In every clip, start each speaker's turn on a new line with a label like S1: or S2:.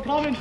S1: coming.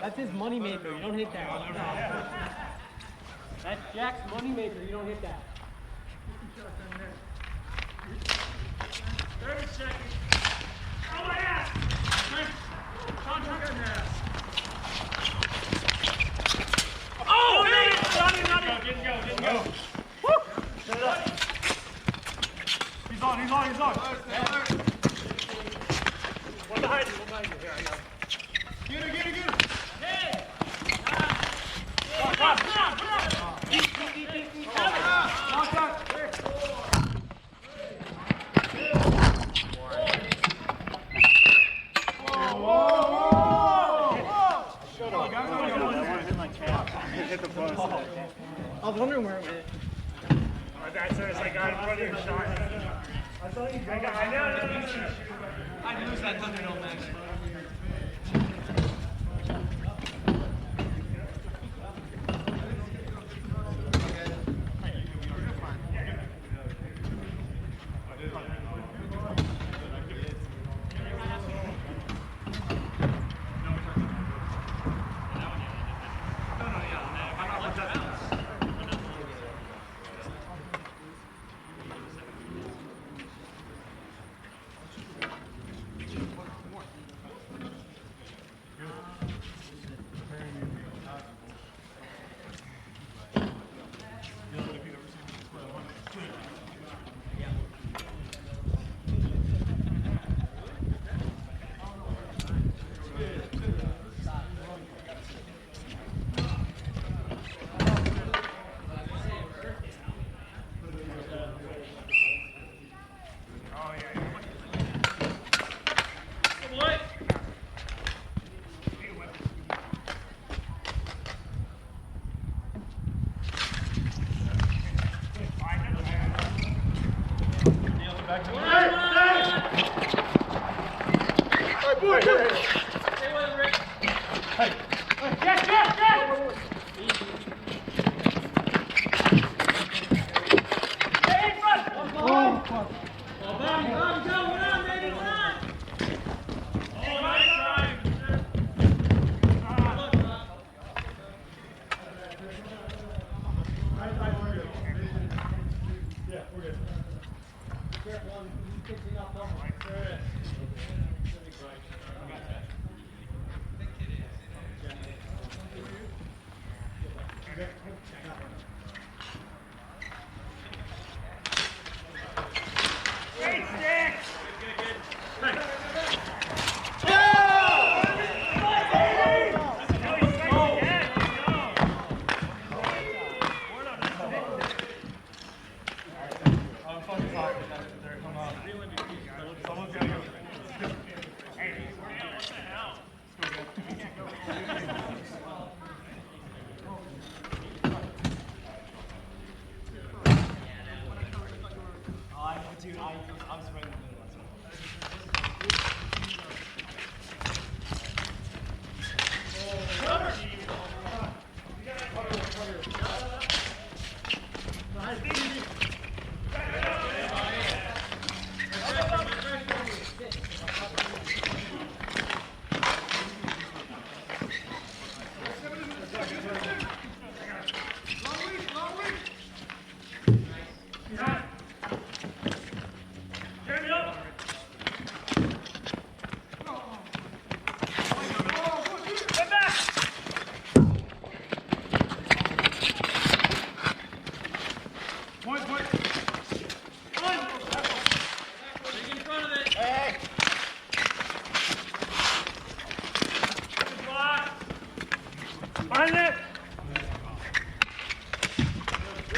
S1: That's his moneymaker. You don't hit that. That's Jack's moneymaker. You don't hit that.
S2: 30 seconds. Oh my ass! Oh, man! Didn't go. Woo! Set it up. He's on. One behind you. Here, I got him. Get her. Hey! Come on.
S1: I was wondering where it went.
S2: My dad says I got in front of your shot. I saw you. I know.
S1: I'd lose that 100 on max.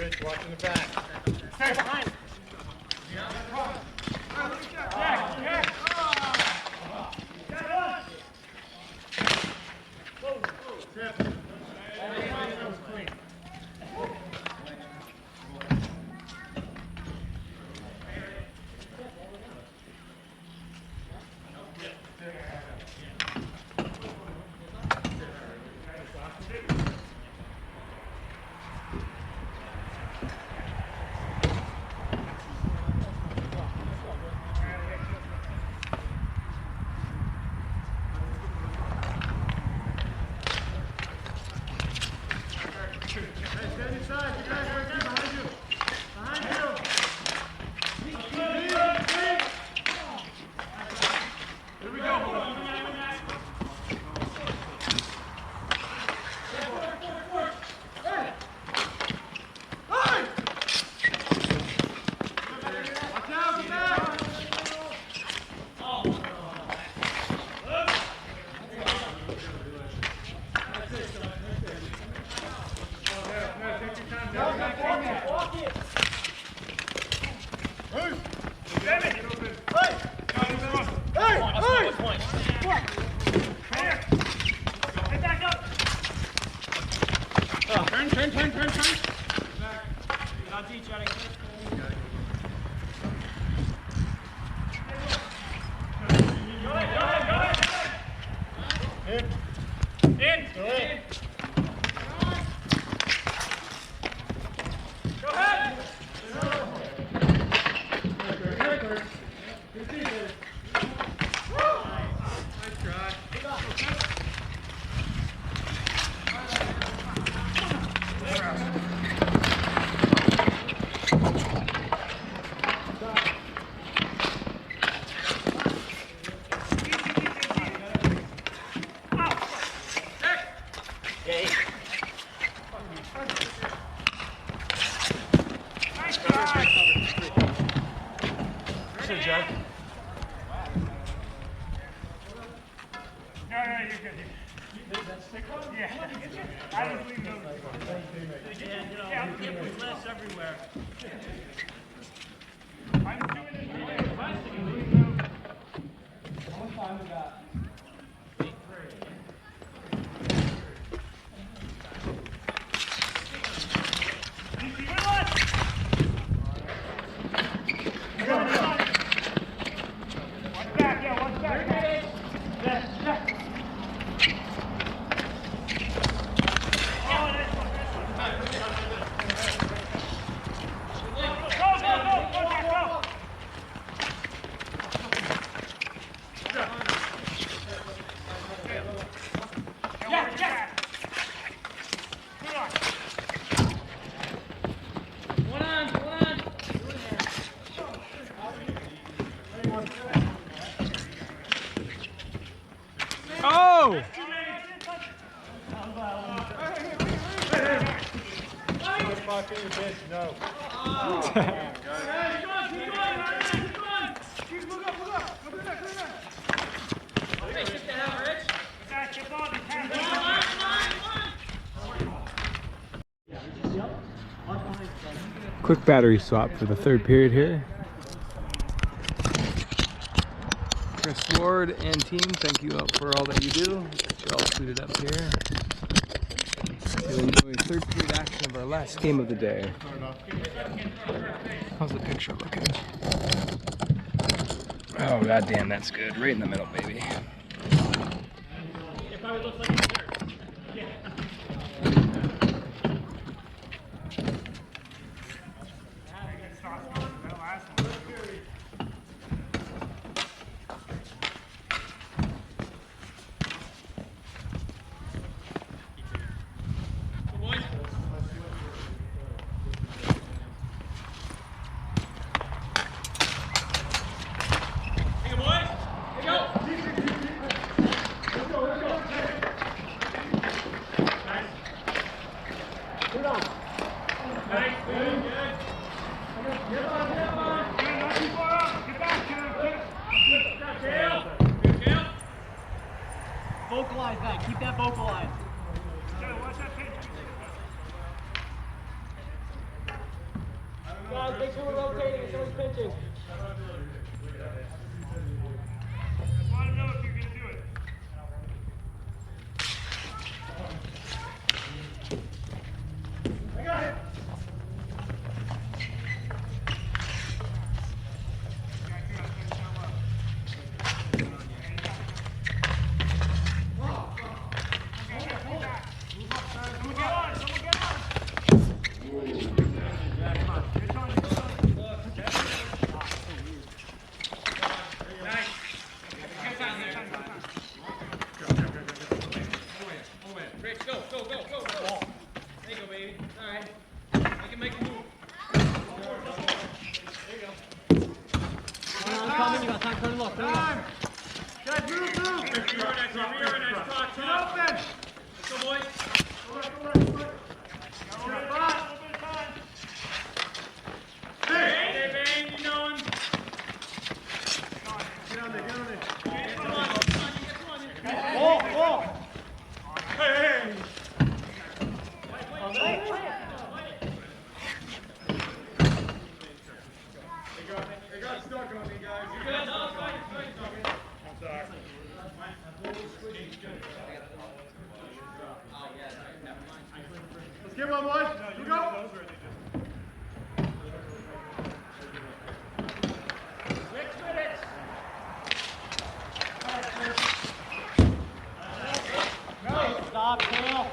S2: Rich, watching the back.
S1: Stay behind.
S3: Oh!
S2: No.
S3: Quick battery swap for the third period here. Chris Ward and team, thank you for all that you do. Get you all suited up here. We'll enjoy third period action of our last game of the day. How's the picture looking? Oh goddamn, that's good. Right in the middle, baby.
S1: Vocalize that. Keep that vocalized.
S2: Watch that pitch.
S1: Guys, make sure we're rotating if someone's pinching.
S2: Just let him know if you're going to do it. I got it.
S1: Coming, you got time, turn look, turn look.
S2: Guys, move through. Reorganize, talk, talk. Let's go, boys. Go left. Hey, Bane, you know him. Get on there. Come on, you get one.
S1: Ball.
S2: Hey. They got stuck on me, guys. I'm sorry. Let's get one, boys. You go.
S1: Stop, tail.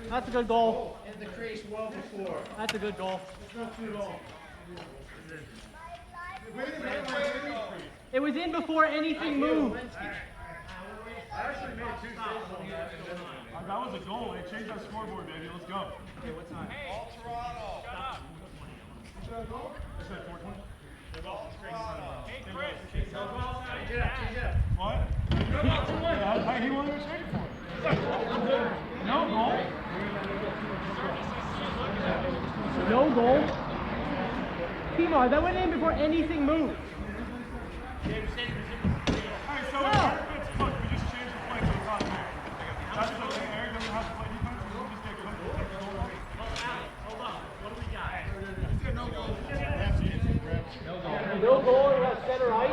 S1: That's a good goal.
S2: In the crease well before.
S1: That's a good goal.
S2: It's not too long.
S1: It was in before anything moved.
S2: I actually made 2 saves on that. That was a goal. They changed our scoreboard, baby. Let's go. Okay, what time? All Toronto. Shut up. Is that a goal? I said 420. Hey, Chris. What? He wanted to change it for us. No goal.
S1: No goal. Timar, that went in before anything moved.
S2: Alright, so it's cooked. We just changed the play to the top here. That's okay. Eric doesn't have to play defense. We'll just get cooked.
S4: Hold on. What do we got?
S2: No goal.
S1: No goal in center ice.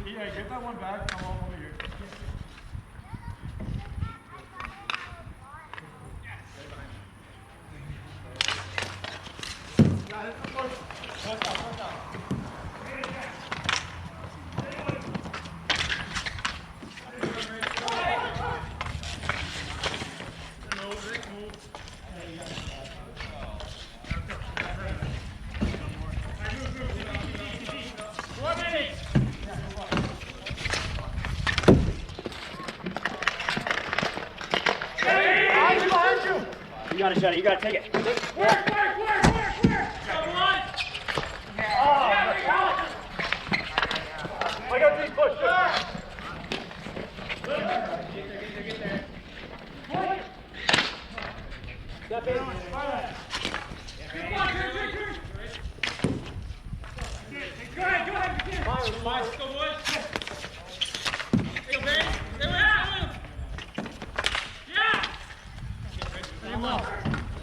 S2: Yeah, get that one back. Come on over here. Got it. First out.
S4: You gotta shut it. You gotta take it.
S2: Work! I got 3 push.
S1: Step in.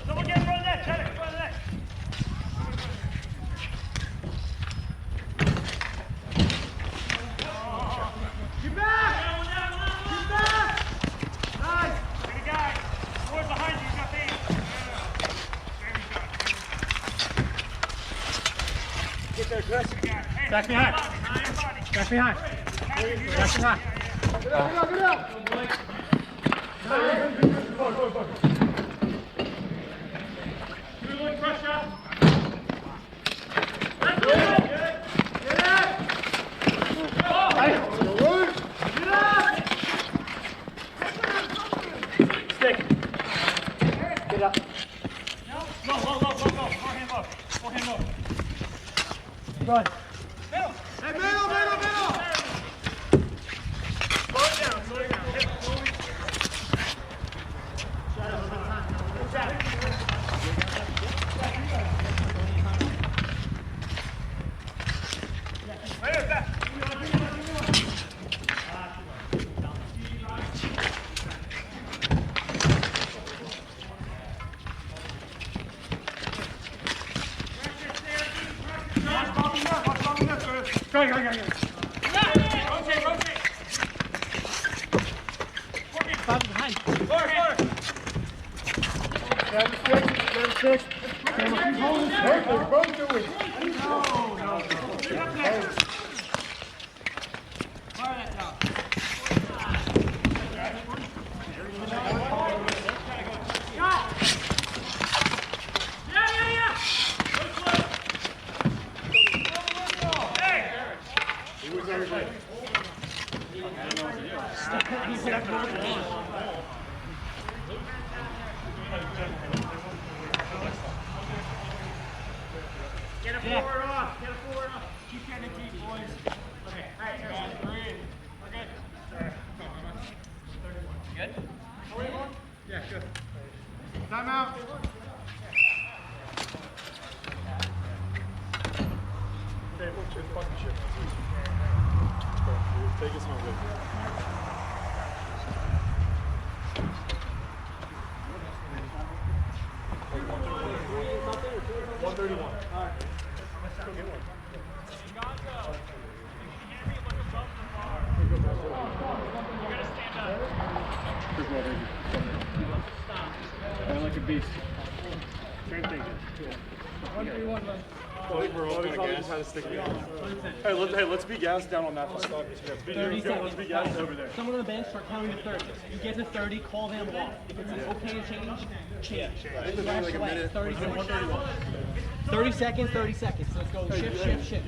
S4: Someone get in front of that, Cheddar, in front of that.
S2: Get back! Get back! Nice!
S4: Get a guy. Boy behind you, you got these. Get there, Chris.
S1: Back behind. Back behind. Back behind.
S2: Get out, get out, get out!
S4: Stick. Get up. Low. Forehand low. Forehand low.
S1: Run.
S2: Hey, middle!
S4: Slow it down. Hit it slowly. Right there, back.
S2: Go.
S4: Rotate.
S1: Bobby behind.
S2: Perfect, both do it.
S1: Fire that down.
S4: Get a forward off. Keep getting it deep, boys. Okay. All right, breathe. We're good. Good?
S2: Yeah, good. Time out. Hey, look, it's fucking shit. Take us home, good.
S5: I'm like a beast.
S2: Same thing.
S1: 131, man.
S2: Hey, let's be gassed down on that side.
S1: 30 seconds.
S2: Let's be gassed over there.
S1: Someone on the bench start counting to 30. You get to 30, call them off. If it's okay to change, change. Like a minute. 30 seconds. 131. 30 seconds, 30 seconds. Let's go. Shift.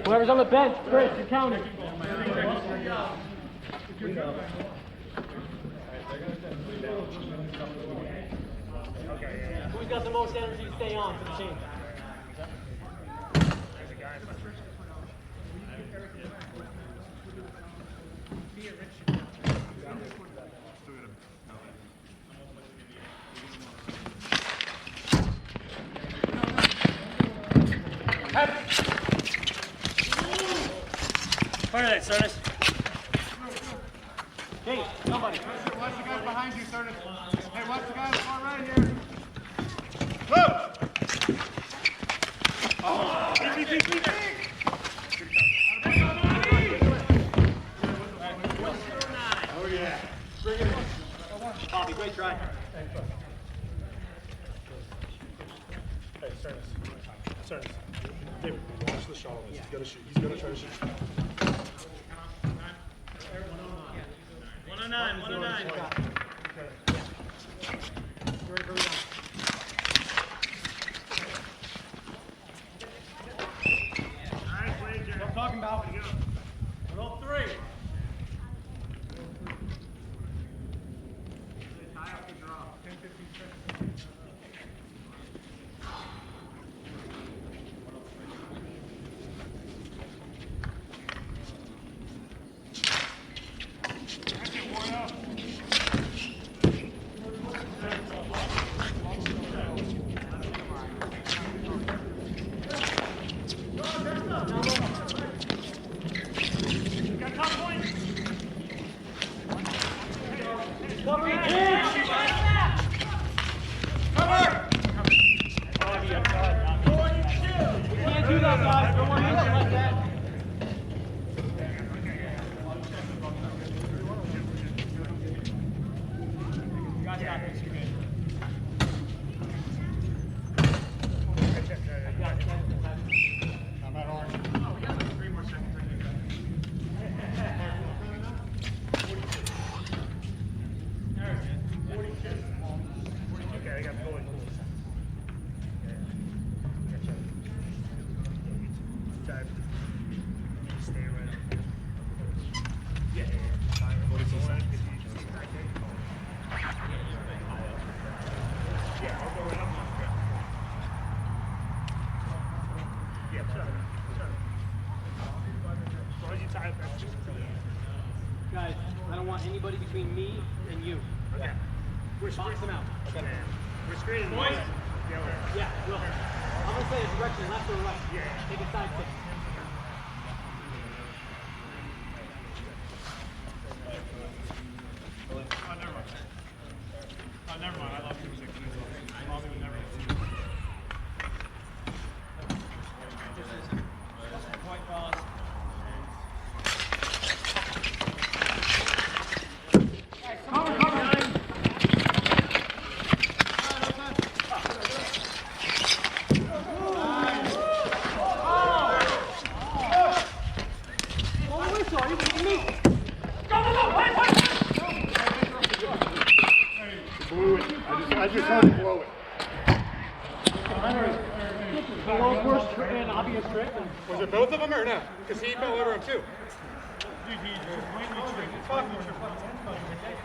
S1: Whoever's on the bench, Chris, you're counting. Who's got the most energy to stay on for the change?
S4: Fire that, Cernus.
S1: Hey, somebody.
S2: Watch the guys behind you, Curtis. Hey, watch the guys far right here. Whoa!
S4: Oh, yeah. Bobby, great try.
S2: Hey, Cernus. David, watch the shot on this. He's gonna shoot. He's gonna try to shoot.
S4: 109.
S1: I'm talking about.
S4: Roll 3.
S1: Can't do that, guys. Don't want to hit you like that.
S2: You guys got this. You're good. I'm at orange. Oh, we got like 3 more seconds. Okay, I got goalie. Dive. Stay right up. Yeah. What is he saying? Yeah, I'll go right up. Yeah, shut it. As long as you tie it back, just
S1: Guys, I don't want anybody between me and you.
S2: okay.
S1: Box them out.
S2: Okay. We're screening the boys. Yeah, we're.
S1: Yeah, Will. I'm going to say a direction, left or right.
S2: Yeah.
S1: Take a side kick.
S2: Oh, never mind. Oh, never mind. I love music. I'll do it never.
S1: Point, fellas.
S2: I just heard it blow it.
S1: The world's worst and obvious trick.
S2: Was it both of them or no? Because he fell over him too. Dude, he just blatantly tricked. Fucking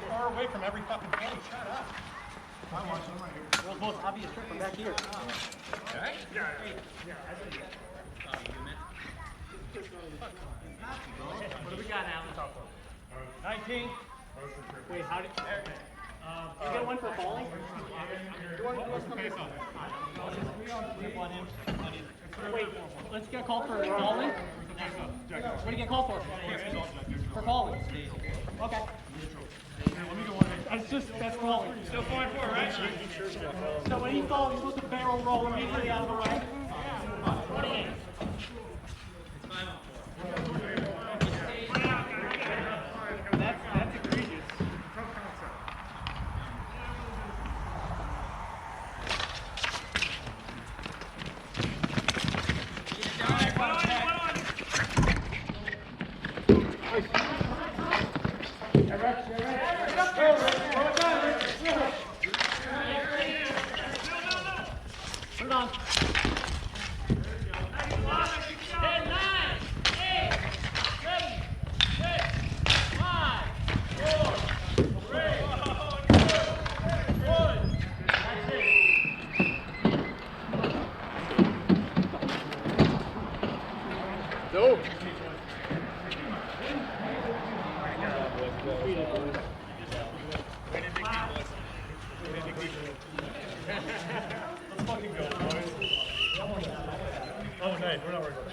S2: far away from every fucking play. Shut up. I'm watching him right here.
S1: The world's most obvious trick from back here.
S2: Okay? Yeah.
S1: What do we got now? 19. Wait, how did you get one for falling? Wait, let's get called for falling. What do you get called for? For falling. Okay. That's falling.
S4: Still 4-4, right?
S1: So when he falls, he's supposed to barrel roll immediately out of the way.
S2: That's egregious.
S1: Put it on.
S4: 10, 9, 8, 7, 6, 5, 4, 3, 2, 1. That's it.
S2: No. Let's fucking go, boys. Oh, nice. We're not worried about it.